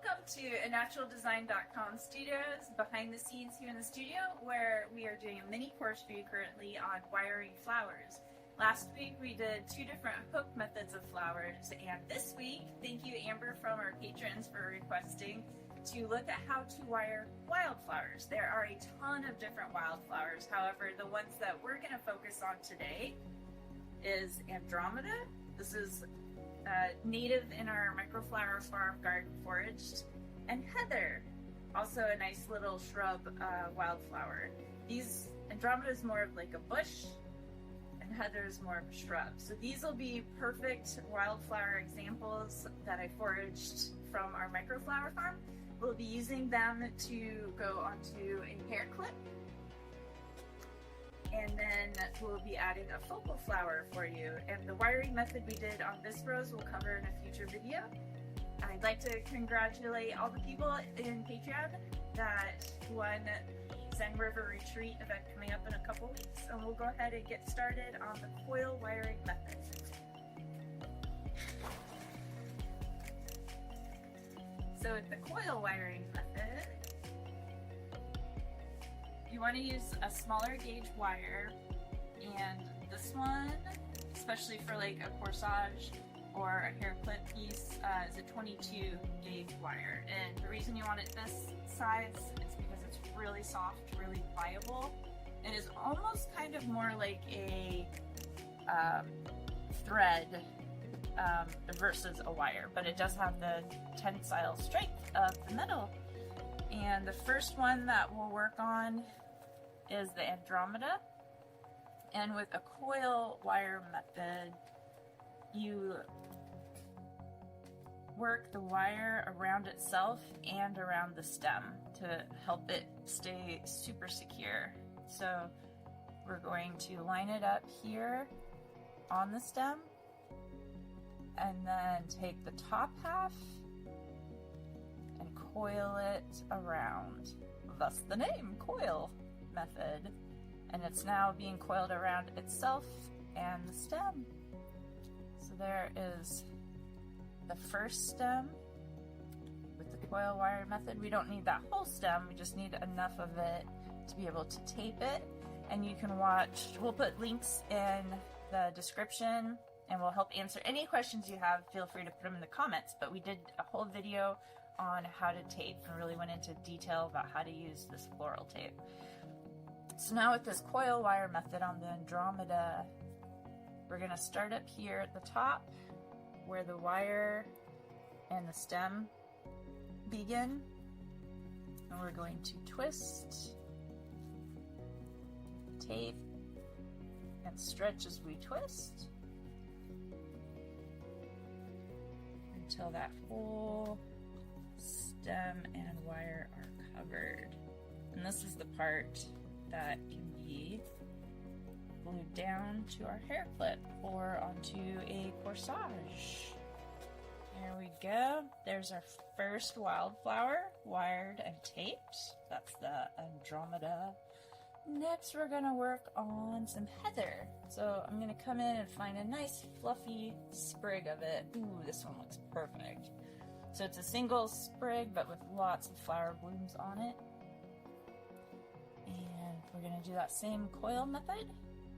Welcome to naturaldesign.com studios, behind the scenes here in the studio, where we are doing a mini course for you currently on wiring flowers. Last week we did 2 different hook methods of flowers, and this week, thank you Amber from our patrons for requesting to look at how to wire wildflowers. There are a ton of different wildflowers, however the ones that we're going to focus on today is Andromeda. This is native in our microflower farm garden foraged, and heather, also a nice little shrub wildflower. Andromeda is more of like a bush, and heather is more of a shrub. So these will be perfect wildflower examples that I foraged from our microflower farm. We'll be using them to go onto a hair clip, and then we'll be adding a focal flower for you. And the wiring method we did on this rose we'll cover in a future video. I'd like to congratulate all the people in Patreon that won the Zen River Retreat event coming up in a couple weeks, and we'll go ahead and get started on the coil wiring method. So with the coil wiring method, you want to use a smaller gauge wire, and this one, especially for like a corsage or a hair clip piece, is a 22 gauge wire. And the reason you want it this size is because it's really soft, really pliable, and is almost kind of more like a thread versus a wire, but it does have the tensile strength of the metal. And the first one that we'll work on is the Andromeda. And with a coil wire method, you work the wire around itself and around the stem to help it stay super secure. So we're going to line it up here on the stem, and then take the top half and coil it around. Thus the name, coil method. And it's now being coiled around itself and the stem. So there is the first stem with the coil wire method. We don't need that whole stem, we just need enough of it to be able to tape it. And you can watch, we'll put links in the description, and we'll help answer any questions you have. Feel free to put them in the comments, but we did a whole video on how to tape and really went into detail about how to use this floral tape. So now with this coil wire method on the Andromeda, we're going to start up here at the top where the wire and the stem begin, and we're going to twist, tape, and stretch as we twist until that whole stem and wire are covered. And this is the part that can be glued down to our hair clip or onto a corsage. There we go. There's our first wildflower wired and taped. That's the Andromeda. Next we're going to work on some heather. So I'm going to come in and find a nice fluffy sprig of it. Ooh, this one looks perfect. So it's a single sprig but with lots of flower blooms on it. And we're going to do that same coil method.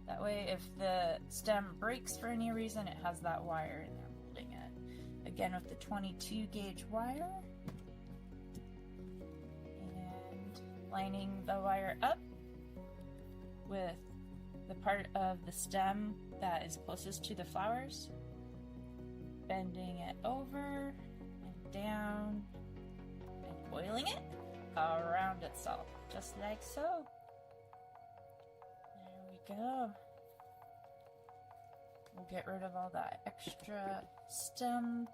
That way if the stem breaks for any reason, it has that wire in there holding it. Again with the 22 gauge wire. And lining the wire up with the part of the stem that is closest to the flowers, bending it over and down and coiling it around itself, just like so. There we go. We'll get rid of all that extra stem,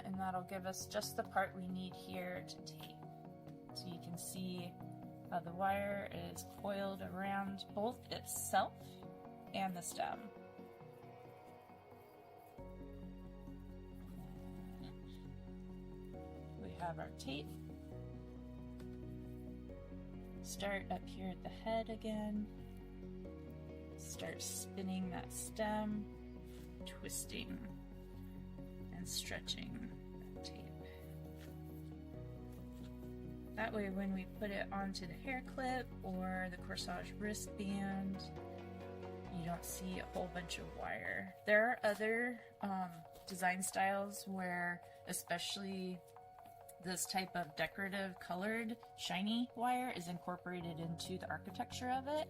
and that'll give us just the part we need here to tape. So you can see the wire is coiled around both itself and the stem. We have our tape. Start up here at the head again. Start spinning that stem, twisting and stretching tape. That way when we put it onto the hair clip or the corsage wristband, you don't see a whole bunch of wire. There are other design styles where especially this type of decorative colored shiny wire is incorporated into the architecture of it.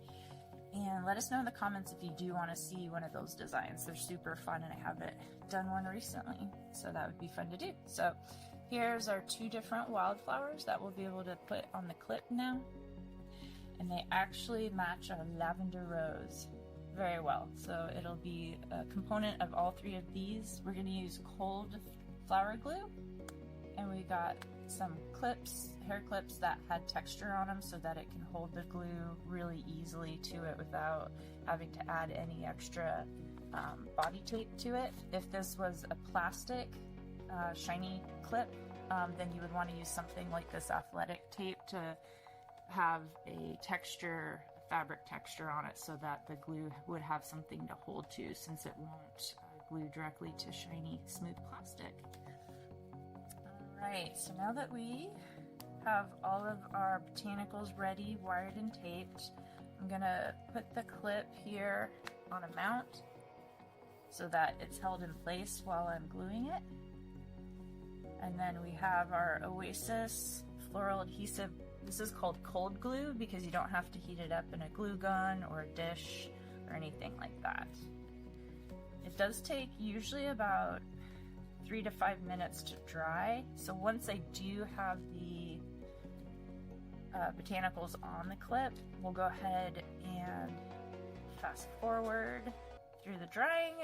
And let us know in the comments if you do want to see one of those designs. They're super fun and I haven't done one recently, so that would be fun to do. So here's our two different wildflowers that we'll be able to put on the clip now. And they actually match our lavender rose very well. So it'll be a component of all three of these. We're going to use cold flower glue, and we got some clips, hair clips that had texture on them so that it can hold the glue really easily to it without having to add any extra body tape to it. If this was a plastic shiny clip, then you would want to use something like this athletic tape to have a texture, fabric texture on it, so that the glue would have something to hold to, since it won't glue directly to shiny smooth plastic. Alright, so now that we have all of our botanicals ready, wired and taped, I'm gonna put the clip here on a mount so that it's held in place while I'm gluing it. And then we have our Oasis floral adhesive. This is called cold glue because you don't have to heat it up in a glue gun or a dish or anything like that. It does take usually about 3 to 5 minutes to dry. So once I do have the botanicals on the clip, we'll go ahead and fast forward through the drying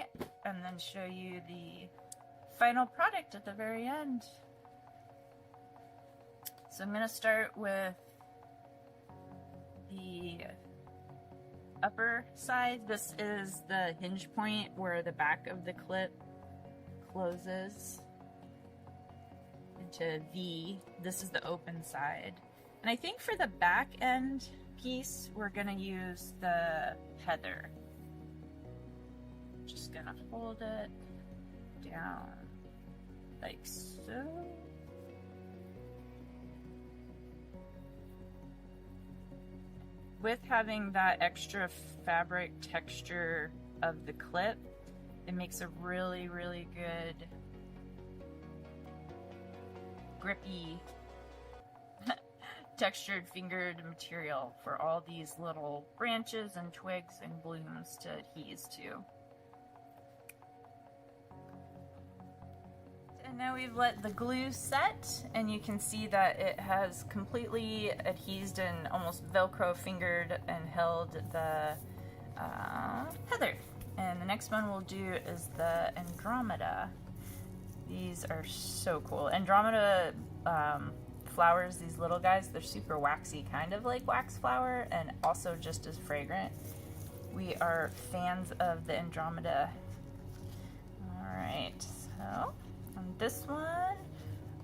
and then show you the final product at the very end. So I'm going to start with the upper side. This is the hinge point where the back of the clip closes into V. This is the open side. And I think for the back end piece, we're going to use the heather. Just going to fold it down like so. With having that extra fabric texture of the clip, it makes a really, really good grippy textured fingered material for all these little branches and twigs and blooms to adhese to. And now we've let the glue set, and you can see that it has completely adhesed and almost Velcro fingered and held the heather. And the next one we'll do is the Andromeda. These are so cool. Andromeda flowers, these little guys, they're super waxy, kind of like wax flower, and also just as fragrant. We are fans of the Andromeda. Alright, so on this one,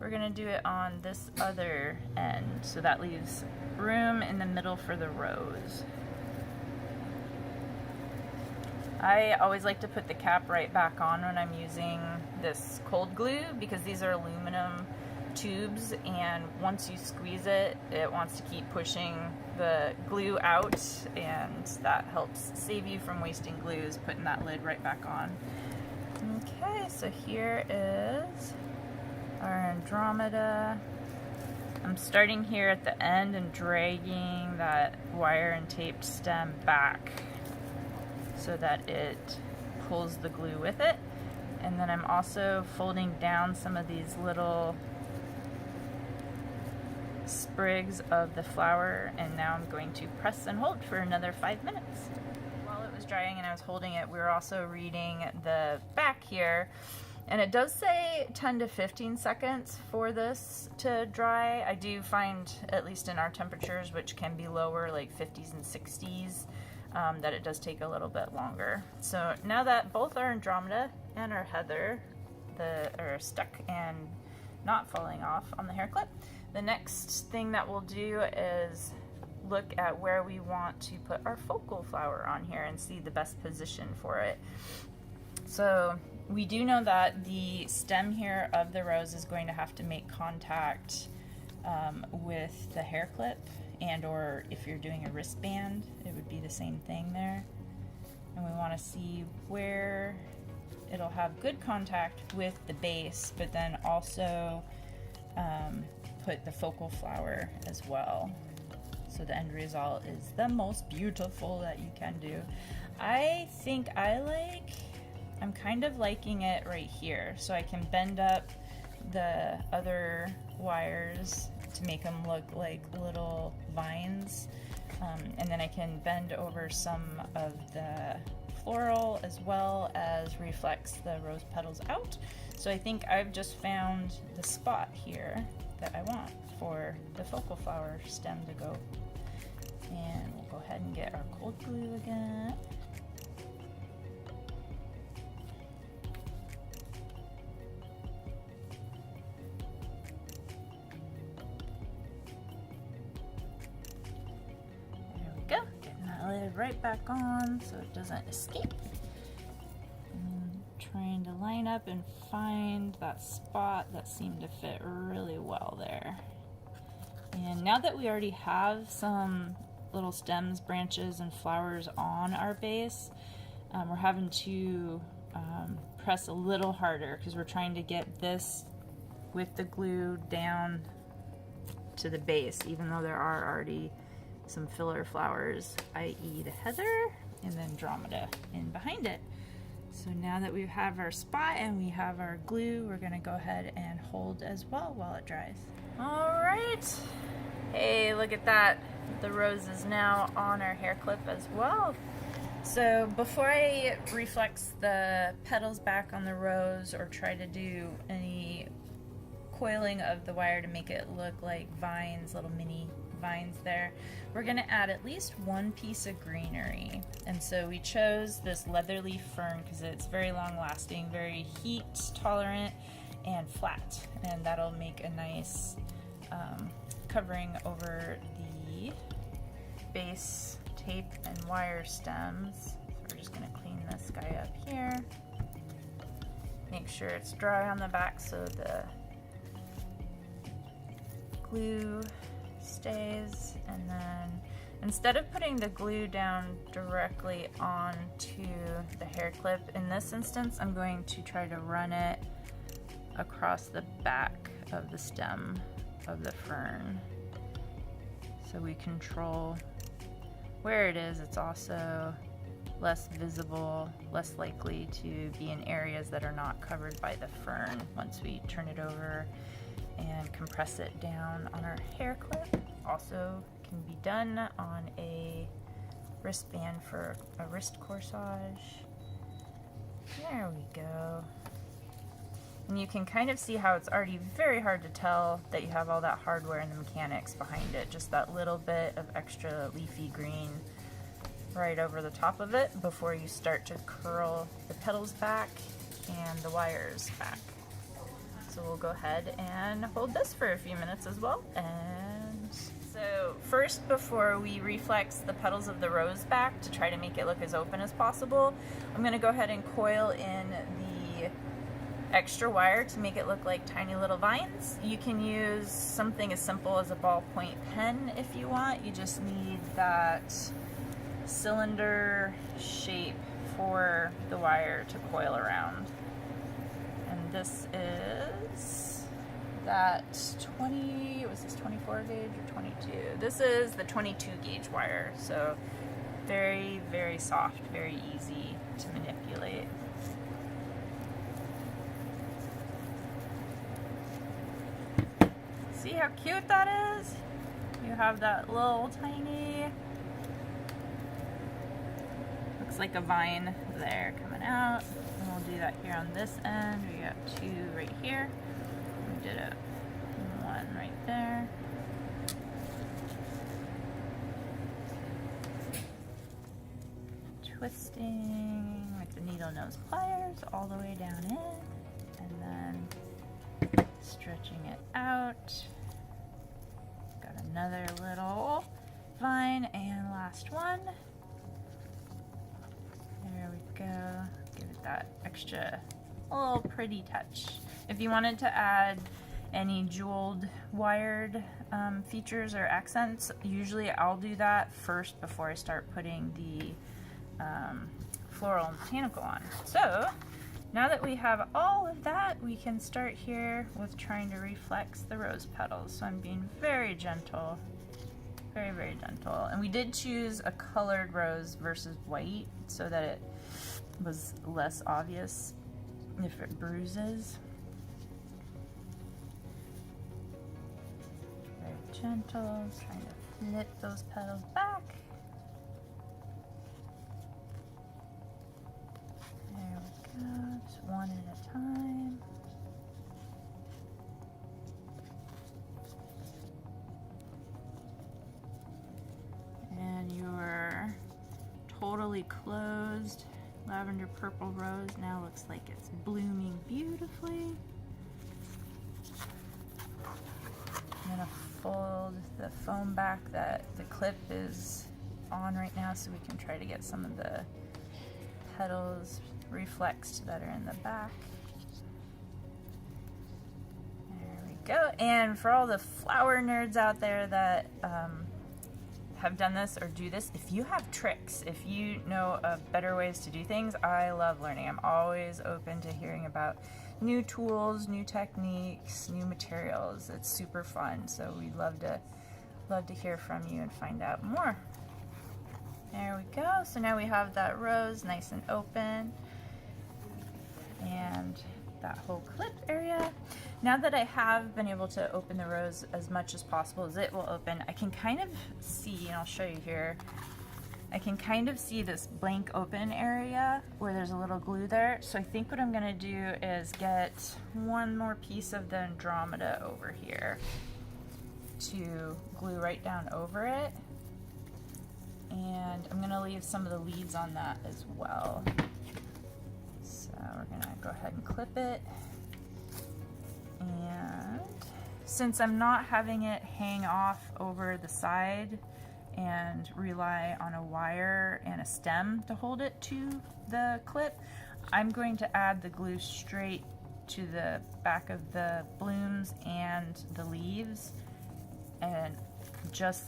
we're gonna do it on this other end, so that leaves room in the middle for the rose. I always like to put the cap right back on when I'm using this cold glue, because these are aluminum tubes, and once you squeeze it, it wants to keep pushing the glue out, and that helps save you from wasting glues, putting that lid right back on. Okay, so here is our Andromeda. I'm starting here at the end and dragging that wire and taped stem back so that it pulls the glue with it. And then I'm also folding down some of these little sprigs of the flower, and now I'm going to press and hold for another 5 minutes. While it was drying and I was holding it, we were also reading the back here, and it does say 10 to 15 seconds for this to dry. I do find, at least in our temperatures, which can be lower, like 50s and 60s, that it does take a little bit longer. So now that both our Andromeda and our heather are stuck and not falling off on the hair clip, the next thing that we'll do is look at where we want to put our focal flower on here and see the best position for it. So we do know that the stem here of the rose is going to have to make contact with the hair clip, and or if you're doing a wristband, it would be the same thing there. And we want to see where it'll have good contact with the base, but then also put the focal flower as well. So the end result is the most beautiful that you can do. I think I'm kind of liking it right here, so I can bend up the other wires to make them look like little vines, and then I can bend over some of the floral as well as reflex the rose petals out. So I think I've just found the spot here that I want for the focal flower stem to go. And we'll go ahead and get our cold glue again. Go, getting that lid right back on so it doesn't escape. And trying to line up and find that spot that seemed to fit really well there. And now that we already have some little stems, branches, and flowers on our base, we're having to press a little harder because we're trying to get this with the glue down to the base, even though there are already some filler flowers, i.e. the heather and then Andromeda in behind it. So now that we have our spot and we have our glue, we're gonna go ahead and hold as well while it dries. All right, hey, look at that. The rose is now on our hair clip as well. So before I reflex the petals back on the rose or try to do any coiling of the wire to make it look like vines, little mini vines there, we're going to add at least one piece of greenery. And so we chose this leather leaf fern because it's very long lasting, very heat tolerant, and flat, and that'll make a nice covering over the base tape and wire stems. So we're just going to clean this guy up here, make sure it's dry on the back so the glue stays. And then instead of putting the glue down directly onto the hair clip, in this instance I'm going to try to run it across the back of the stem of the fern so we control where it is. It's also less visible, less likely to be in areas that are not covered by the fern once we turn it over and compress it down on our hair clip. Also can be done on a wristband for a wrist corsage. There we go. And you can kind of see how it's already very hard to tell that you have all that hardware and the mechanics behind it. Just that little bit of extra leafy green right over the top of it before you start to curl the petals back and the wires back. So we'll go ahead and hold this for a few minutes as well. And so first, before we reflex the petals of the rose back to try to make it look as open as possible, I'm going to go ahead and coil in the extra wire to make it look like tiny little vines. You can use something as simple as a ballpoint pen if you want. You just need that cylinder shape for the wire to coil around. And this is that 20, was this 24 gauge or 22? This is the 22 gauge wire, so very, very soft, very easy to manipulate. See how cute that is? You have that little tiny, looks like a vine there coming out. And we'll do that here on this end. We got two right here. We did one right there. Twisting with the needle nose pliers all the way down in, and then stretching it out. Got another little vine, and last one. There we go. Give it that extra a little pretty touch. If you wanted to add any jeweled wired features or accents, usually I'll do that first before I start putting the floral and botanical on. So now that we have all of that, we can start here with trying to reflex the rose petals. So I'm being very gentle, very, very gentle. And we did choose a colored rose versus white so that it was less obvious if it bruises. Very gentle, trying to flip those petals back. There we go, just one at a time. And your totally closed lavender purple rose now looks like it's blooming beautifully. I'm gonna fold the foam back that the clip is on right now so we can try to get some of the petals reflexed that are in the back. There we go. And for all the flower nerds out there that have done this or do this, if you have tricks, if you know of better ways to do things, I love learning. I'm always open to hearing about new tools, new techniques, new materials. It's super fun, so we'd love to hear from you and find out more. There we go. So now we have that rose nice and open and that whole clip area. Now that I have been able to open the rose as much as possible as it will open, I can kind of see, and I'll show you here, I can kind of see this blank open area where there's a little glue there. So I think what I'm gonna do is get one more piece of the Andromeda over here to glue right down over it. And I'm gonna leave some of the leaves on that as well. So we're gonna go ahead and clip it. And since I'm not having it hang off over the side and rely on a wire and a stem to hold it to the clip, I'm going to add the glue straight to the back of the blooms and the leaves, and just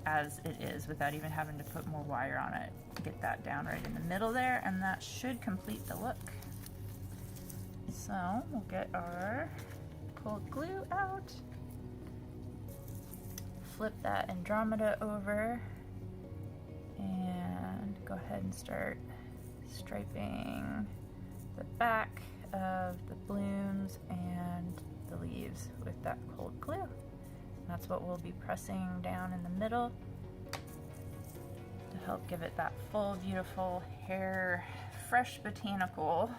as it is without even having to put more wire on it. Get that down right in the middle there, and that should complete the look. So we'll get our cold glue out, flip that Andromeda over, and go ahead and start striping the back of the blooms and the leaves with that cold glue. That's what we'll be pressing down in the middle to help give it that full, beautiful hair, fresh botanical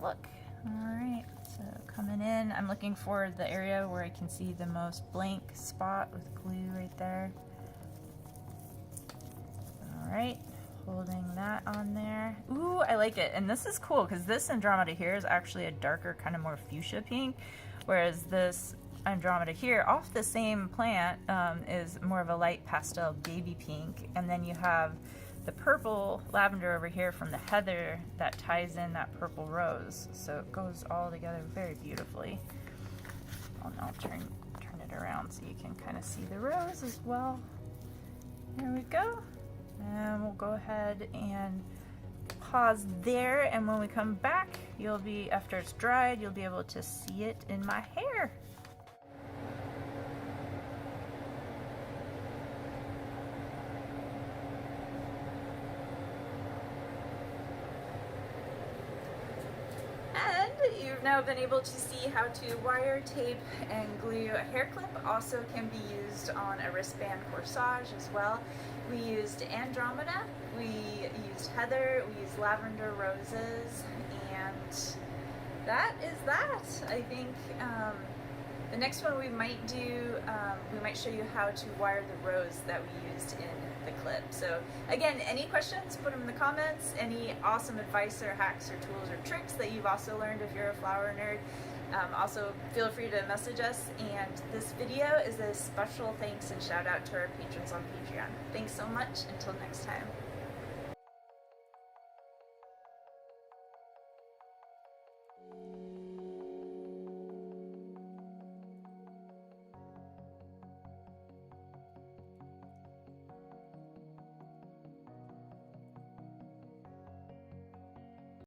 look. All right, so coming in, I'm looking for the area where I can see the most blank spot with glue right there. All right, holding that on there. Ooh, I like it. And this is cool because this Andromeda here is actually a darker, kind of more fuchsia pink, whereas this Andromeda here off the same plant is more of a light pastel baby pink. And then you have the purple lavender over here from the heather that ties in that purple rose. So it goes all together very beautifully. I'll turn it around so you can kind of see the rose as well. There we go. And we'll go ahead and pause there, and when we come back, you'll be, after it's dried, you'll be able to see it in my hair. Now been able to see how to wire, tape, and glue a hair clip. Also can be used on a wristband corsage as well. We used Andromeda, we used heather, we used lavender roses, and that is that. I think the next one we might do, we might show you how to wire the rose that we used in the clip. So again, any questions, put them in the comments. Any awesome advice or hacks or tools or tricks that you've also learned if you're a flower nerd, also feel free to message us. And this video is a special thanks and shout out to our patrons on Patreon. Thanks so much. Until next time.